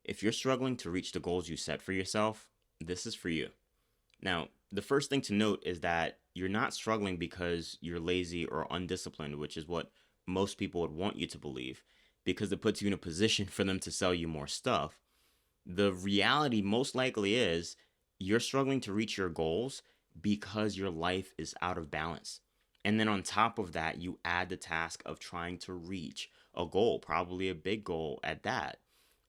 If you're struggling to reach the goals you set for yourself, this is for you. Now, the first thing to note is that you're not struggling because you're lazy or undisciplined, which is what most people would want you to believe, because it puts you in a position for them to sell you more stuff. The reality most likely is you're struggling to reach your goals because your life is out of balance. And then on top of that, you add the task of trying to reach a goal, probably a big goal at that.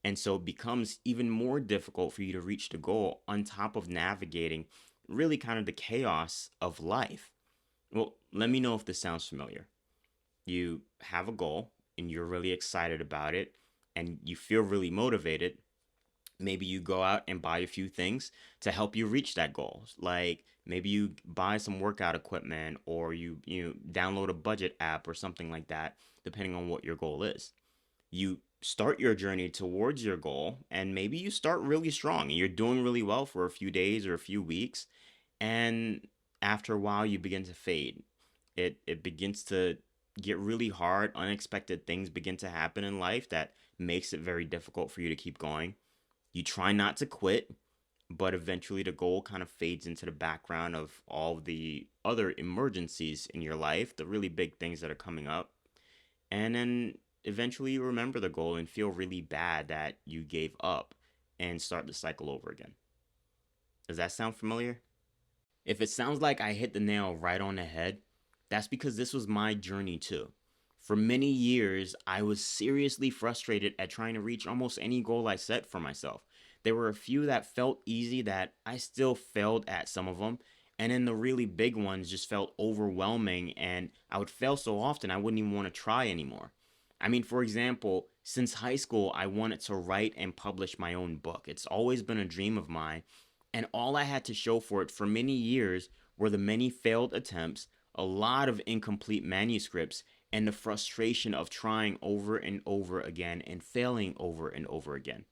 And so it becomes even more difficult for you to reach the goal on top of navigating really kind of the chaos of life. Well, let me know if this sounds familiar. You have a goal and you're really excited about it and you feel really motivated. Maybe you go out and buy a few things to help you reach that goal. Like maybe you buy some workout equipment or you download a budget app or something like that, depending on what your goal is. You start your journey towards your goal and maybe you start really strong and you're doing really well for a few days or a few weeks, and after a while you begin to fade. It begins to get really hard. Unexpected things begin to happen in life that makes it very difficult for you to keep going. You try not to quit, but eventually the goal kind of fades into the background of all the other emergencies in your life, the really big things that are coming up. And then eventually you remember the goal and feel really bad that you gave up and start the cycle over again. Does that sound familiar? If it sounds like I hit the nail right on the head, that's because this was my journey too. For many years, I was seriously frustrated at trying to reach almost any goal I set for myself. There were a few that felt easy that I still failed at some of them. And then the really big ones just felt overwhelming, and I would fail so often I wouldn't even want to try anymore. I mean, for example, since high school, I wanted to write and publish my own book. It's always been a dream of mine, and all I had to show for it for many years were the many failed attempts, a lot of incomplete manuscripts, and the frustration of trying over and over again and failing over and over again.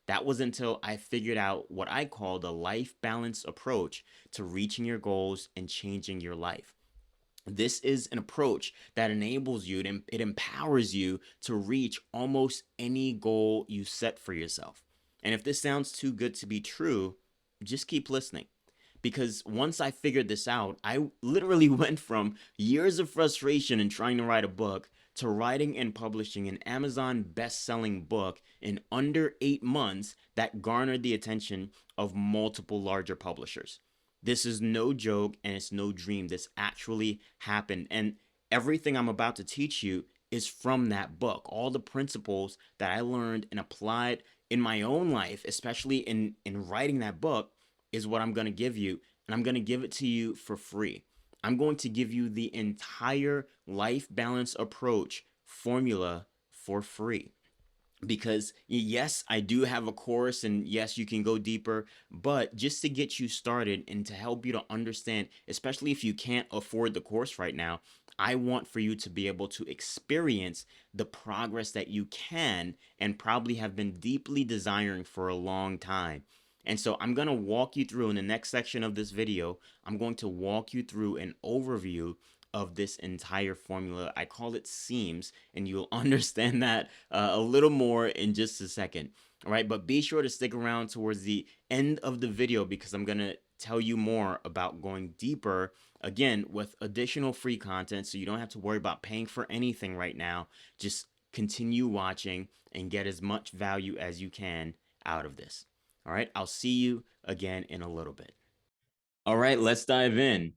That was until I figured out what I call the life balance approach to reaching your goals and changing your life. This is an approach that enables you, it empowers you to reach almost any goal you set for yourself. And if this sounds too good to be true, just keep listening. Because once I figured this out, I literally went from years of frustration in trying to write a book to writing and publishing an Amazon best-selling book in under 8 months that garnered the attention of multiple larger publishers. This is no joke and it's no dream. This actually happened. And everything I'm about to teach you is from that book. All the principles that I learned and applied in my own life, especially in writing that book, is what I'm going to give you. And I'm going to give it to you for free. I'm going to give you the entire life balance approach formula for free. Because yes, I do have a course and yes, you can go deeper, but just to get you started and to help you to understand, especially if you can't afford the course right now, I want for you to be able to experience the progress that you can and probably have been deeply desiring for a long time. And so I'm going to walk you through in the next section of this video. I'm going to walk you through an overview of this entire formula. I call it seams, and you'll understand that a little more in just a second. All right, but be sure to stick around towards the end of the video because I'm going to tell you more about going deeper again with additional free content, so you don't have to worry about paying for anything right now. Just continue watching and get as much value as you can out of this. All right, I'll see you again in a little bit. All right, let's dive in.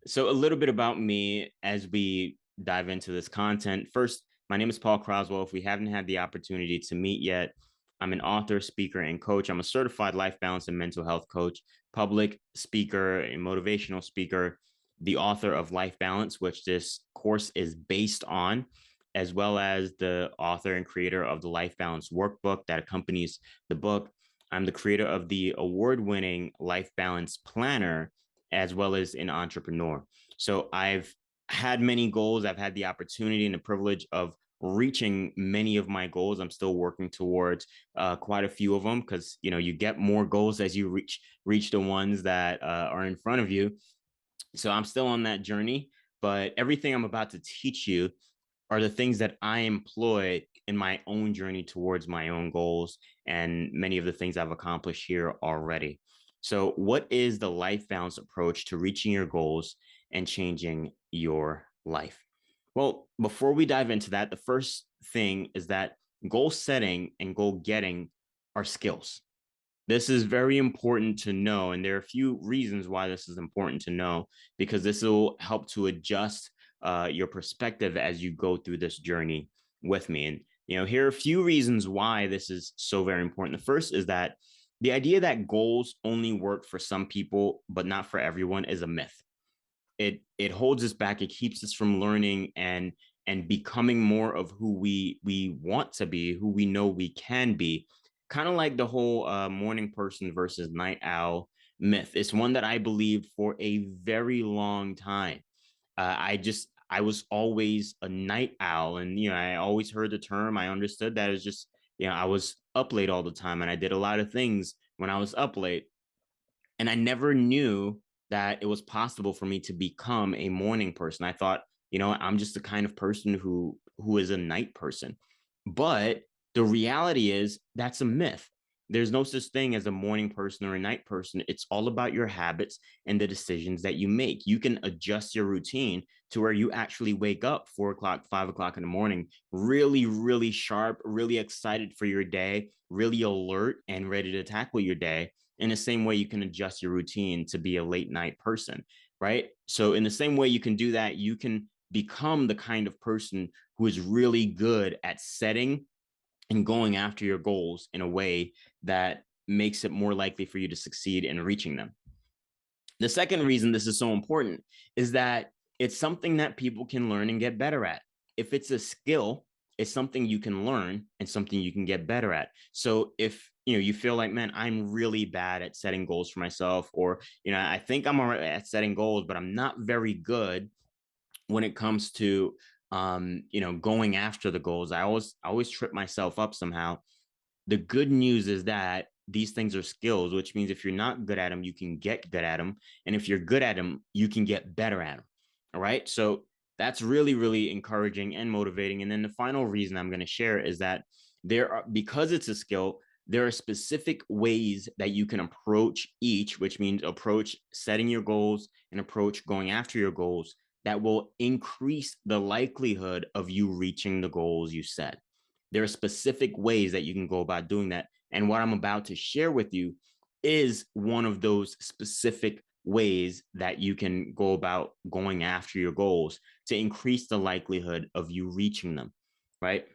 So, a little bit about me as we dive into this content. First, my name is Paul Croswell. If we haven't had the opportunity to meet yet, I'm an author, speaker, and coach. I'm a certified life balance and mental health coach, public speaker, and motivational speaker, the author of Life Balance, which this course is based on, as well as the author and creator of the Life Balance workbook that accompanies the book. I'm the creator of the award-winning Life Balance Planner, as well as an entrepreneur. So I've had many goals. I've had the opportunity and the privilege of reaching many of my goals. I'm still working towards quite a few of them because you get more goals as you reach the ones that are in front of you. So I'm still on that journey, but everything I'm about to teach you are the things that I employ in my own journey towards my own goals and many of the things I've accomplished here already. So, what is the life balance approach to reaching your goals and changing your life? Well, before we dive into that, the first thing is that goal setting and goal getting are skills. This is very important to know. And there are a few reasons why this is important to know, because this will help to adjust your perspective as you go through this journey with me. And, here are a few reasons why this is so very important. The first is that the idea that goals only work for some people, but not for everyone, is a myth. It holds us back. It keeps us from learning and becoming more of who we want to be, who we know we can be. Kind of like the whole morning person versus night owl myth. It's one that I believed for a very long time. I was always a night owl, and I always heard the term. I understood that it's just I was up late all the time, and I did a lot of things when I was up late, and I never knew that it was possible for me to become a morning person. I thought, I'm just the kind of person who is a night person. But the reality is that's a myth. There's no such thing as a morning person or a night person. It's all about your habits and the decisions that you make. You can adjust your routine to where you actually wake up 4 o'clock, 5 o'clock in the morning, really, really sharp, really excited for your day, really alert and ready to tackle your day. In the same way, you can adjust your routine to be a late night person, right? So, in the same way you can do that, you can become the kind of person who is really good at setting and going after your goals in a way that makes it more likely for you to succeed in reaching them. The second reason this is so important is that it's something that people can learn and get better at. If it's a skill, it's something you can learn and something you can get better at. So if you feel like, man, I'm really bad at setting goals for myself, or I think I'm all right at setting goals, but I'm not very good when it comes to going after the goals. I always trip myself up somehow. The good news is that these things are skills, which means if you're not good at them, you can get good at them. And if you're good at them, you can get better at them. All right. So that's really, really encouraging and motivating. And then the final reason I'm going to share is that because it's a skill, there are specific ways that you can approach each, which means approach setting your goals and approach going after your goals, that will increase the likelihood of you reaching the goals you set. There are specific ways that you can go about doing that. And what I'm about to share with you is one of those specific ways that you can go about going after your goals to increase the likelihood of you reaching them, right?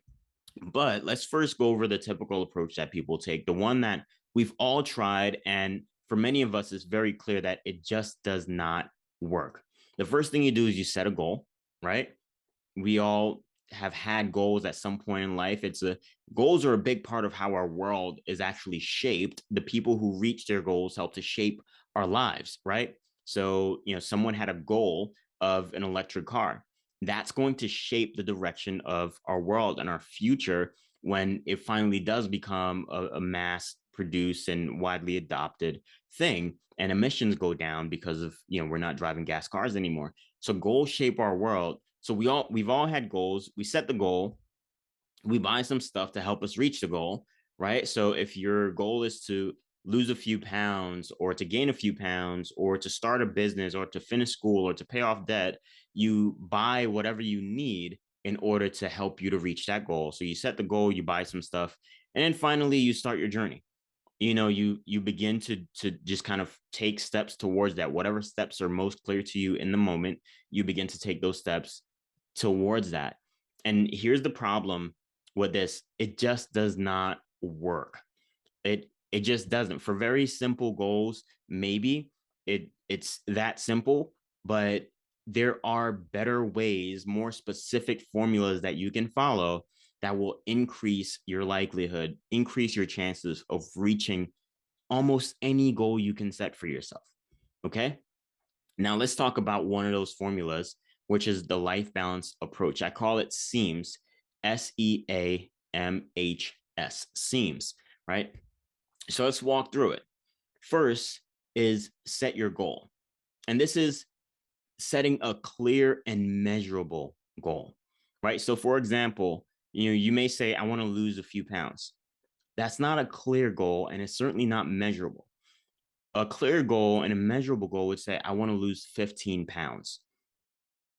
But let's first go over the typical approach that people take, the one that we've all tried. And for many of us, it's very clear that it just does not work. The first thing you do is you set a goal, right? We all have had goals at some point in life. Goals are a big part of how our world is actually shaped. The people who reach their goals help to shape our lives, right? So, someone had a goal of an electric car. That's going to shape the direction of our world and our future when it finally does become a mass produced and widely adopted thing, and emissions go down because of, we're not driving gas cars anymore. So goals shape our world. So we've all had goals. We set the goal, we buy some stuff to help us reach the goal, right? So if your goal is to lose a few pounds or to gain a few pounds or to start a business or to finish school or to pay off debt, you buy whatever you need in order to help you to reach that goal. So you set the goal, you buy some stuff, and then finally you start your journey. You begin to just kind of take steps towards that. Whatever steps are most clear to you in the moment, you begin to take those steps towards that. And here's the problem with this: it just does not work. It just doesn't. For very simple goals, maybe it's that simple, but there are better ways, more specific formulas that you can follow that will increase your likelihood, increase your chances of reaching almost any goal you can set for yourself. Okay? Now let's talk about one of those formulas, which is the life balance approach. I call it SEAMS, SEAMHS, SEAMS, right? So let's walk through it. First is set your goal. And this is setting a clear and measurable goal. right? So, for example, you may say, I want to lose a few pounds. That's not a clear goal, and it's certainly not measurable. A clear goal and a measurable goal would say, I want to lose 15 pounds,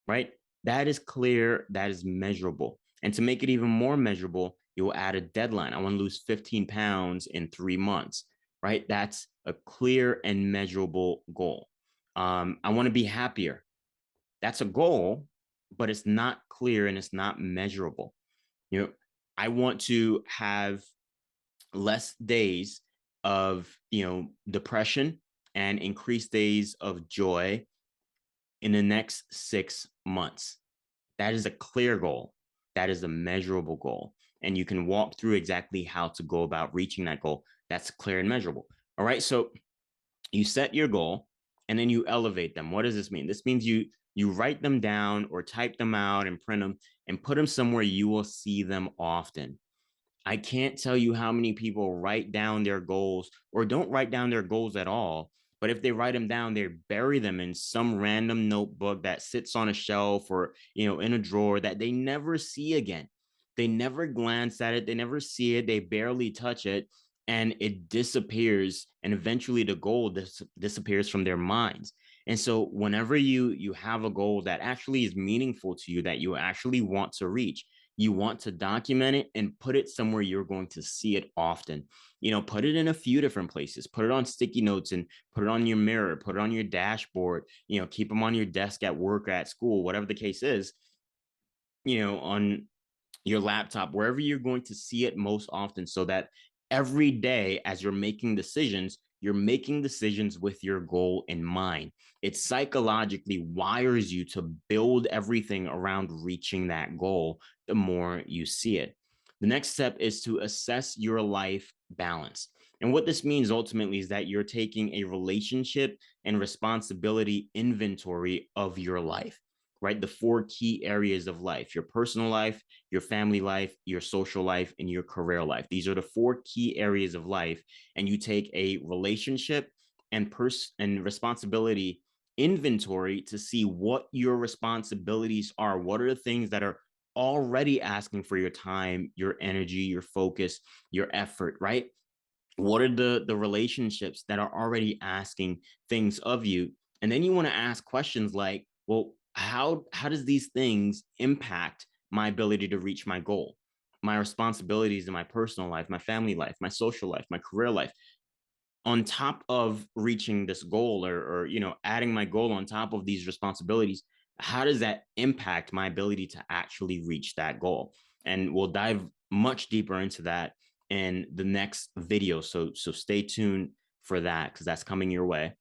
right? That is clear, that is measurable. And to make it even more measurable, you'll add a deadline. I want to lose 15 pounds in 3 months, right? That's a clear and measurable goal. I want to be happier. That's a goal, but it's not clear and it's not measurable. You know, I want to have less days of, depression and increased days of joy in the next 6 months. That is a clear goal. That is a measurable goal. And you can walk through exactly how to go about reaching that goal. That's clear and measurable. All right. So you set your goal and then you elevate them. What does this mean? This means you write them down or type them out and print them and put them somewhere you will see them often. I can't tell you how many people write down their goals or don't write down their goals at all. But if they write them down, they bury them in some random notebook that sits on a shelf or, in a drawer that they never see again. They never glance at it. They never see it. They barely touch it and it disappears. And eventually the goal disappears from their minds. And so whenever you have a goal that actually is meaningful to you, that you actually want to reach, you want to document it and put it somewhere you're going to see it often. Put it in a few different places. Put it on sticky notes and put it on your mirror, put it on your dashboard, keep them on your desk at work or at school, whatever the case is, on your laptop, wherever you're going to see it most often, so that every day as you're making decisions with your goal in mind. It psychologically wires you to build everything around reaching that goal the more you see it. The next step is to assess your life balance. And what this means ultimately is that you're taking a relationship and responsibility inventory of your life, right? The four key areas of life: your personal life, your family life, your social life, and your career life. These are the four key areas of life. And you take a relationship and responsibility inventory to see what your responsibilities are. What are the things that are already asking for your time, your energy, your focus, your effort, right? What are the relationships that are already asking things of you? And then you want to ask questions like, well, how does these things impact my ability to reach my goal, my responsibilities in my personal life, my family life, my social life, my career life, on top of reaching this goal, or adding my goal on top of these responsibilities? How does that impact my ability to actually reach that goal? And we'll dive much deeper into that in the next video, so stay tuned for that, because that's coming your way.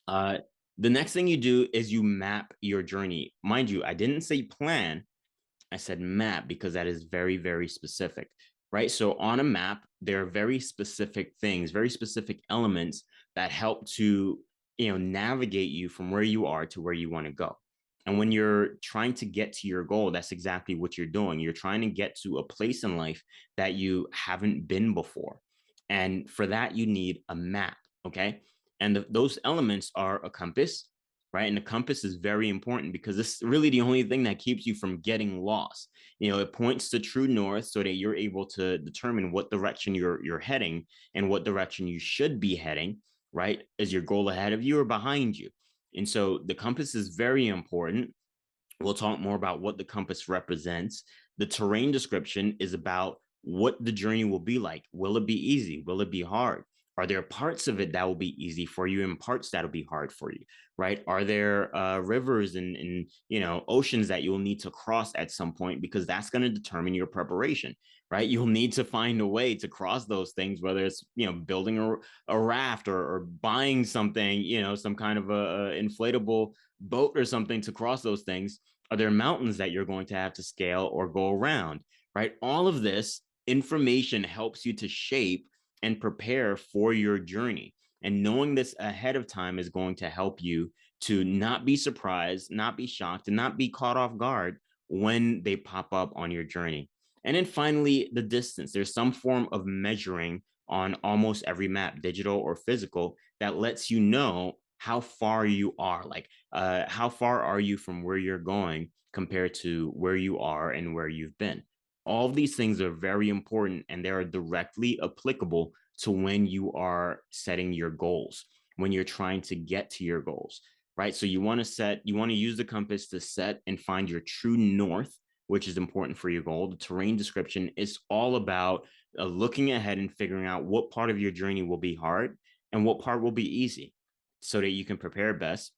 uh the next thing you do is you map your journey. Mind you, I didn't say plan, I said map, because that is very, very specific, right? So on a map, there are very specific things, very specific elements that help to, navigate you from where you are to where you want to go. And when you're trying to get to your goal, that's exactly what you're doing. You're trying to get to a place in life that you haven't been before. And for that, you need a map, okay? And those elements are a compass, right? And the compass is very important because this is really the only thing that keeps you from getting lost. It points to true north so that you're able to determine what direction you're heading and what direction you should be heading, right? Is your goal ahead of you or behind you? And so the compass is very important. We'll talk more about what the compass represents. The terrain description is about what the journey will be like. Will it be easy? Will it be hard? Are there parts of it that will be easy for you and parts that'll be hard for you, right? Are there rivers and oceans that you'll need to cross at some point, because that's going to determine your preparation, right? You'll need to find a way to cross those things, whether it's building a raft, or buying something, some kind of a inflatable boat or something to cross those things. Are there mountains that you're going to have to scale or go around, right? All of this information helps you to shape and prepare for your journey. And knowing this ahead of time is going to help you to not be surprised, not be shocked, and not be caught off guard when they pop up on your journey. And then finally, the distance. There's some form of measuring on almost every map, digital or physical, that lets you know how far you are, like how far are you from where you're going compared to where you are and where you've been. All of these things are very important, and they are directly applicable to when you are setting your goals, when you're trying to get to your goals, right? So you want to use the compass to set and find your true north, which is important for your goal. The terrain description is all about looking ahead and figuring out what part of your journey will be hard and what part will be easy so that you can prepare best.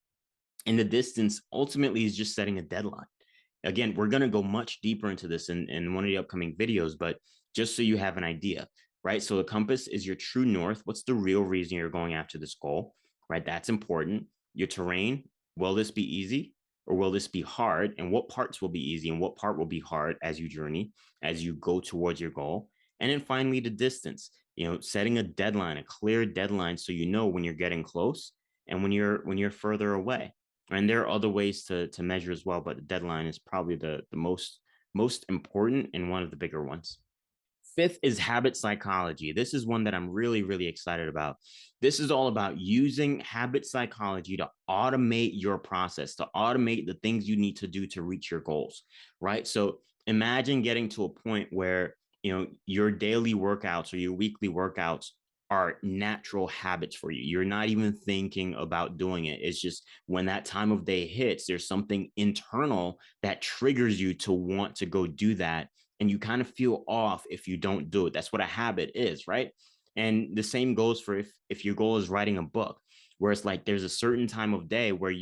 And the distance ultimately is just setting a deadline. Again, we're going to go much deeper into this in one of the upcoming videos, but just so you have an idea, right? So the compass is your true north. What's the real reason you're going after this goal, right? That's important. Your terrain, will this be easy or will this be hard? And what parts will be easy and what part will be hard as you journey, as you go towards your goal? And then finally, the distance, setting a deadline, a clear deadline, so you know when you're getting close and when you're further away. And there are other ways to measure as well, but the deadline is probably the most important and one of the bigger ones. Fifth is habit psychology. This is one that I'm really, really excited about. This is all about using habit psychology to automate your process, to automate the things you need to do to reach your goals, right? So imagine getting to a point where, your daily workouts or your weekly workouts are natural habits for you. You're not even thinking about doing it. It's just when that time of day hits, there's something internal that triggers you to want to go do that, and you kind of feel off if you don't do it. That's what a habit is, right? And the same goes for if your goal is writing a book, where it's like there's a certain time of day where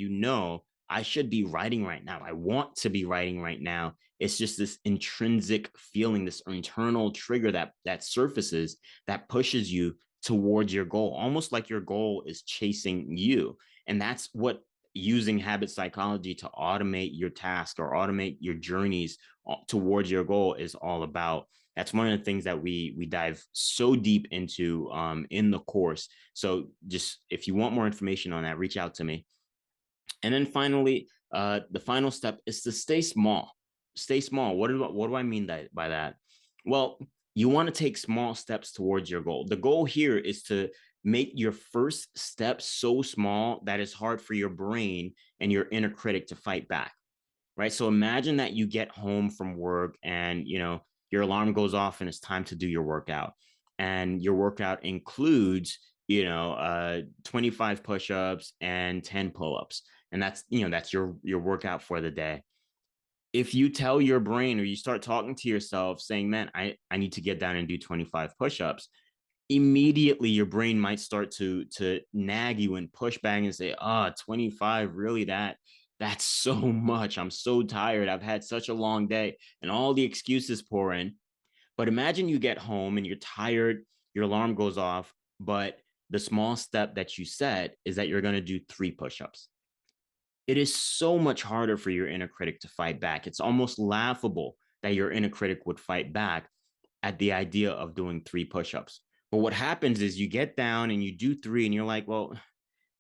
I should be writing right now. I want to be writing right now. It's just this intrinsic feeling, this internal trigger that surfaces that pushes you towards your goal, almost like your goal is chasing you. And that's what using habit psychology to automate your task or automate your journeys towards your goal is all about. That's one of the things that we dive so deep into in the course. So just if you want more information on that, reach out to me. And then finally, the final step is to stay small. Stay small. What do I mean by that? Well, you want to take small steps towards your goal. The goal here is to make your first step so small that it's hard for your brain and your inner critic to fight back, right? So imagine that you get home from work and your alarm goes off and it's time to do your workout, and your workout includes 25 push-ups and 10 pull-ups, and that's your workout for the day. If you tell your brain or you start talking to yourself saying, man, I need to get down and do 25 push-ups, immediately your brain might start to nag you and push back and say, 25, really? That's so much. I'm so tired. I've had such a long day, and all the excuses pour in. But imagine you get home and you're tired, your alarm goes off, but the small step that you set is that you're going to do 3 push-ups. It is so much harder for your inner critic to fight back. It's almost laughable that your inner critic would fight back at the idea of doing 3 push-ups. But what happens is you get down and you do 3 and you're like, well,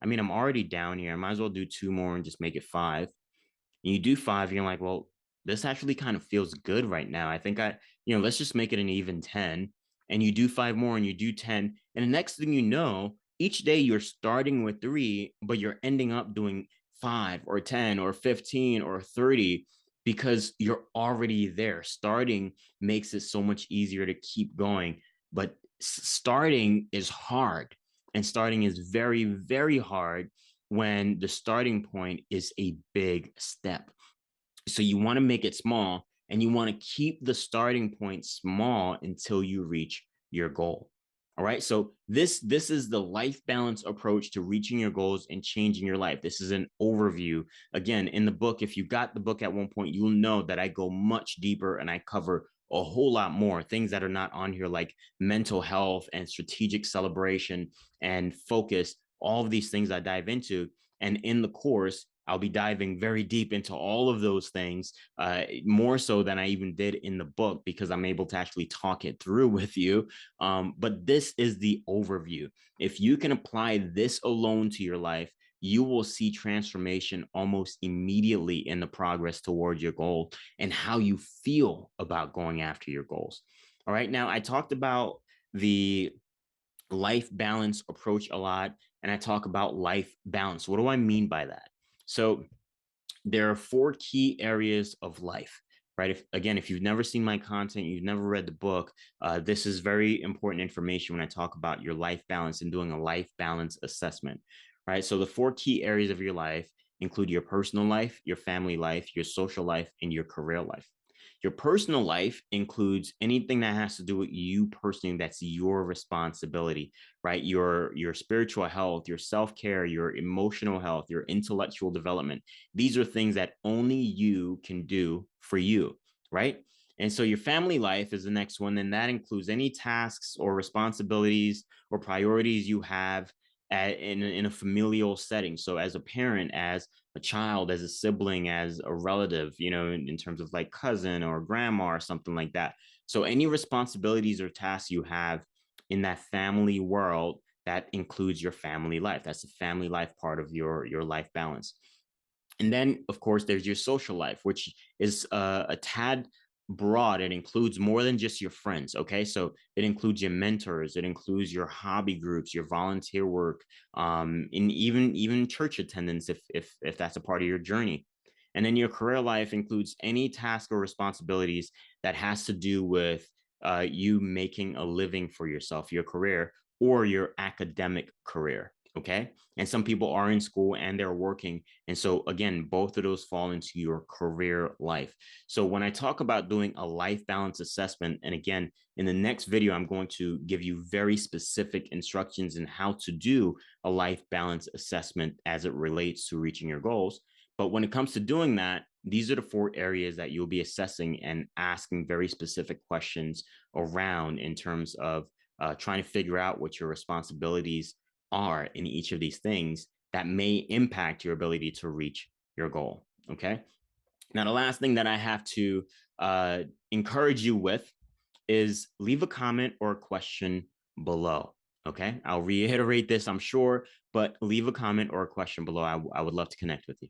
I mean, I'm already down here. I might as well do 2 more and just make it 5. And you do 5, and you're like, well, this actually kind of feels good right now. I think let's just make it an even 10. And you do 5 more and you do 10. And the next thing you know, each day you're starting with 3, but you're ending up doing 5 or 10 or 15 or 30 because you're already there. Starting makes it so much easier to keep going. But starting is hard. And starting is very, very hard when the starting point is a big step. So you want to make it small, and you want to keep the starting point small until you reach your goal. All right. So this is the life balance approach to reaching your goals and changing your life. This is an overview. Again, in the book, if you got the book at one point, you'll know that I go much deeper and I cover a whole lot more things that are not on here, like mental health and strategic celebration and focus. All of these things I dive into. And in the course, I'll be diving very deep into all of those things, more so than I even did in the book, because I'm able to actually talk it through with you. But this is the overview. If you can apply this alone to your life, you will see transformation almost immediately in the progress towards your goal and how you feel about going after your goals. All right. Now, I talked about the life balance approach a lot, and I talk about life balance. What do I mean by that? So there are four key areas of life, right? If you've never seen my content, you've never read the book, this is very important information when I talk about your life balance and doing a life balance assessment, right? So the four key areas of your life include your personal life, your family life, your social life, and your career life. Your personal life includes anything that has to do with you personally, that's your responsibility, right? Your spiritual health, your self-care, your emotional health, your intellectual development. These are things that only you can do for you, right? And so your family life is the next one, and that includes any tasks or responsibilities or priorities you have in a familial setting. So as a parent, as a child, as a sibling, as a relative, in terms of like cousin or grandma or something like that. So any responsibilities or tasks you have in that family world, that includes your family life. That's the family life part of your life balance. And then, of course, there's your social life, which is a tad broad. It includes more than just your friends. Okay, so it includes your mentors, it includes your hobby groups, your volunteer work, and even church attendance, if that's a part of your journey. And then your career life includes any task or responsibilities that has to do with you making a living for yourself, your career, or your academic career. Okay, and some people are in school and they're working, and so again, both of those fall into your career life. So when I talk about doing a life balance assessment, and again, in the next video, I'm going to give you very specific instructions in how to do a life balance assessment as it relates to reaching your goals. But when it comes to doing that, these are the four areas that you'll be assessing and asking very specific questions around in terms of trying to figure out what your responsibilities are in each of these things that may impact your ability to reach your goal. Okay. Now, the last thing that I have to encourage you with is leave a comment or a question below. Okay. I'll reiterate this, I'm sure, but leave a comment or a question below. I would love to connect with you.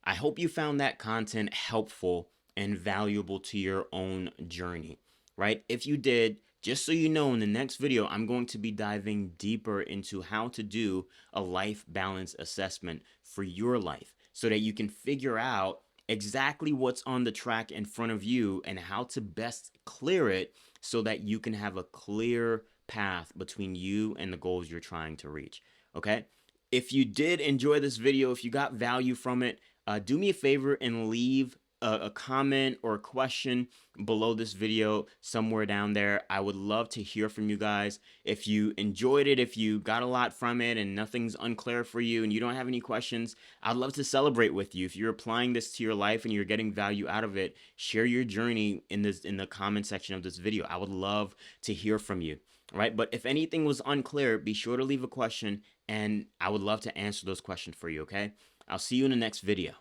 I hope you found that content helpful and valuable to your own journey, right? If you did, just so you know, in the next video, I'm going to be diving deeper into how to do a life balance assessment for your life so that you can figure out exactly what's on the track in front of you and how to best clear it so that you can have a clear path between you and the goals you're trying to reach. Okay? If you did enjoy this video, if you got value from it, do me a favor and leave a comment or a question below this video somewhere down there. I would love to hear from you guys. If you enjoyed it, if you got a lot from it and nothing's unclear for you and you don't have any questions, I'd love to celebrate with you. If you're applying this to your life and you're getting value out of it, share your journey in the comment section of this video. I would love to hear from you. Right? But if anything was unclear, be sure to leave a question and I would love to answer those questions for you, okay? I'll see you in the next video.